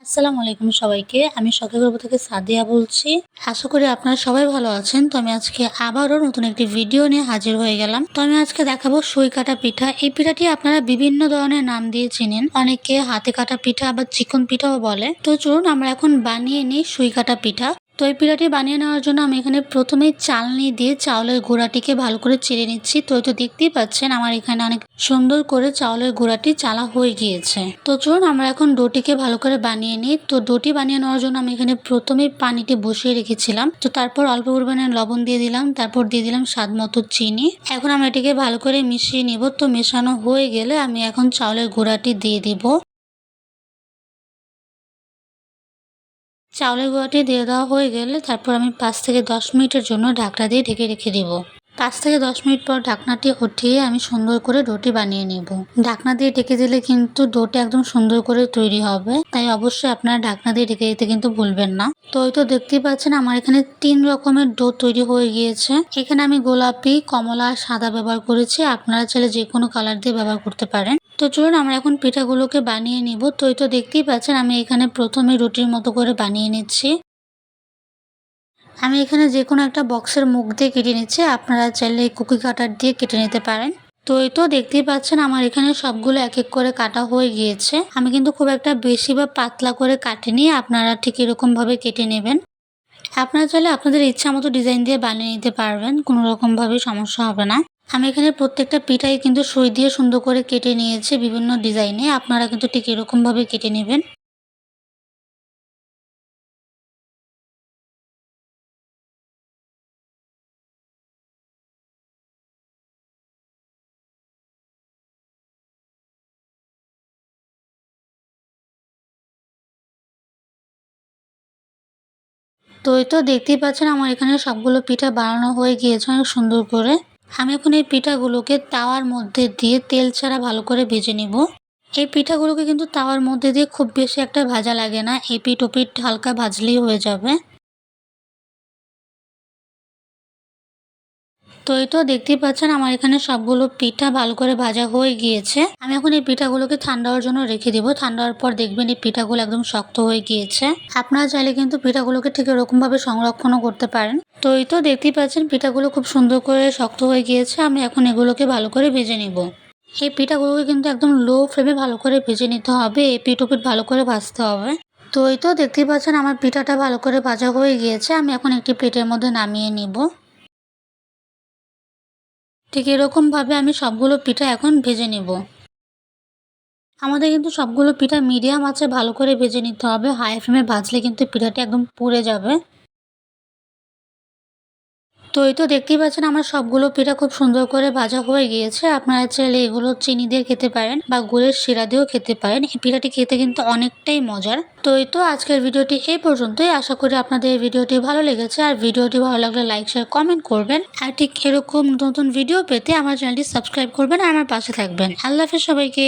আসসালামু আলাইকুম সবাইকে। আমি শখের থেকে সাদিয়া বলছি। আশা করি আপনারা সবাই ভালো আছেন। তো আমি আজকে আবারও নতুন একটি ভিডিও নিয়ে হাজির হয়ে গেলাম। তো আমি আজকে দেখাবো সুই কাটা পিঠা। এই পিঠাটি আপনারা বিভিন্ন ধরনের নাম দিয়ে চিনেন। অনেকে হাতে কাটা পিঠা আবার চিকন পিঠাও বলে। তো চলুন আমরা এখন বানিয়ে নিই সুই কাটা পিঠা। তো এই পিঠাটি বানিয়ে নেওয়ার জন্য আমি এখানে প্রথমেই চালনি দিয়ে চাউলের গুঁড়াটিকে ভালো করে চেলে নিচ্ছি। তো দেখতেই পাচ্ছেন আমার এখানে অনেক সুন্দর করে চাউলের গুঁড়াটি চালা হয়ে গিয়েছে। তো চলুন আমরা এখন ডোটিকে ভালো করে বানিয়ে নিই। তো ডোটি বানিয়ে নেওয়ার জন্য আমি এখানে প্রথমেই পানিটি বসিয়ে রেখেছিলাম। তো তারপর অল্প পরিমাণে লবণ দিয়ে দিলাম, তারপর দিয়ে দিলাম স্বাদ মতো চিনি। এখন আমরা এটিকে ভালো করে মিশিয়ে নিব। তো মেশানো হয়ে গেলে আমি এখন চাউলের গুঁড়াটি দিয়ে দিব। চাউলের গুঁড়াটি দিয়ে দেওয়া হয়ে গেলে তারপর আমি 5 থেকে 10 মিনিটের জন্য ঢাকনা দিয়ে ঢেকে রেখে দিব। 5 থেকে 10 মিনিট পর ঢাকনাটি উঠিয়ে আমি সুন্দর করে ডোটি বানিয়ে নেব। ঢাকনা দিয়ে ঢেকে দিলে কিন্তু ডোটি একদম সুন্দর করে তৈরি হবে, তাই অবশ্যই আপনারা ঢাকনা দিয়ে ঢেকে দিতে কিন্তু ভুলবেন না। তো দেখতেই পাচ্ছেন আমার এখানে 3 রকমের ডো তৈরি হয়ে গিয়েছে। এখানে আমি গোলাপি, কমলা আর সাদা ব্যবহার করেছি। আপনারা চাইলে যে কোনো কালার দিয়ে ব্যবহার করতে পারেন। তো চলুন আমরা এখন পিঠাগুলোকে বানিয়ে নিব। তো দেখতেই পাচ্ছেন আমি এখানে প্রথমে রুটির মতো করে বানিয়ে নিচ্ছি। আমি এখানে যে কোনো একটা বক্সের মুখ দিয়ে কেটে নিচ্ছি। আপনারা চাইলে কুকি কাটার দিয়ে কেটে নিতে পারেন। তো দেখতেই পাচ্ছেন আমার এখানে সবগুলো এক এক করে কাটা হয়ে গিয়েছে। আমি কিন্তু খুব একটা বেশি বা পাতলা করে কাটিনি, আপনারা ঠিক এরকম ভাবে কেটে নেবেন। আপনারা চাইলে আপনাদের ইচ্ছা মতো ডিজাইন দিয়ে বানিয়ে নিতে পারবেন, কোনো রকম ভাবে সমস্যা হবে না। আমি এখানে প্রত্যেকটা পিঠাই কিন্তু সুই দিয়ে সুন্দর করে কেটে নিয়েছি বিভিন্ন ডিজাইনে। আপনারা কিন্তু ঠিক এরকম ভাবে কেটে নেবেন। তো দেখতেই পাচ্ছেন আমার এখানে সবগুলো পিঠা বানানো হয়ে গিয়েছে অনেক সুন্দর করে। আমি এখন এই পিঠাগুলোকে তাওয়ার মধ্যে দিয়ে তেল ছাড়া ভালো করে ভেজে নিব। এই পিঠাগুলোকে কিন্তু তাওয়ার মধ্যে দিয়ে খুব বেশি একটা ভাজা লাগে না, এপিঠ ওপিঠ হালকা ভাজলেই হয়ে যাবে। তো দেখতেই পাচ্ছেন আমার এখানে সবগুলো পিঠা ভালো করে ভাজা হয়ে গিয়েছে। আমি এখন এই পিঠাগুলোকে ঠান্ডা হওয়ার জন্য রেখে দিব। ঠান্ডা হওয়ার পর দেখবেন এই পিঠাগুলো একদম শক্ত হয়ে গিয়েছে। আপনারা চাইলে কিন্তু পিঠাগুলোকে ঠিক এরকম ভাবে সংরক্ষণও করতে পারেন। তো দেখতেই পাচ্ছেন পিঠাগুলো খুব সুন্দর করে শক্ত হয়ে গিয়েছে। আমি এখন এগুলোকে ভালো করে ভেজে নিব। এই পিঠাগুলোকে কিন্তু একদম লো ফ্লেমে ভালো করে ভেজে নিতে হবে, এপিঠ ওপিঠ ভালো করে ভাজতে হবে। তো দেখতেই পাচ্ছেন আমার পিঠাটা ভালো করে ভাজা হয়ে গিয়েছে। আমি এখন একটি প্লেটের মধ্যে নামিয়ে নিব। ঠিক এরকমভাবে আমি সবগুলো পিঠা এখন ভেজে নেব। আমাদের কিন্তু সবগুলো পিঠা মিডিয়াম আঁচে ভালো করে ভেজে নিতে হবে। হাই ফ্লেমে ভাজলে কিন্তু পিঠাটি একদম পুড়ে যাবে। তো দেখতেই পাচ্ছেন আমার সবগুলো পিঠা খুব সুন্দর করে ভাজা হয়ে গিয়েছে। আপনারা চাইলে এগুলো চিনি দিয়ে খেতে পারেন বা গুড়ের শিরা দিয়েও খেতে পারেন। এই পিঠাটি খেতে কিন্তু অনেকটাই মজার। তো আজকের ভিডিওটি এই পর্যন্তই। আশা করি আপনাদের এই ভিডিওটি ভালো লেগেছে। আর ভিডিওটি ভালো লাগলে লাইক শেয়ার কমেন্ট করবেন। আর ঠিক এরকম নতুন ভিডিও পেতে আমার চ্যানেলটি সাবস্ক্রাইব করবেন আর আমার পাশে থাকবেন। আল্লাহ হাফেজ সবাইকে।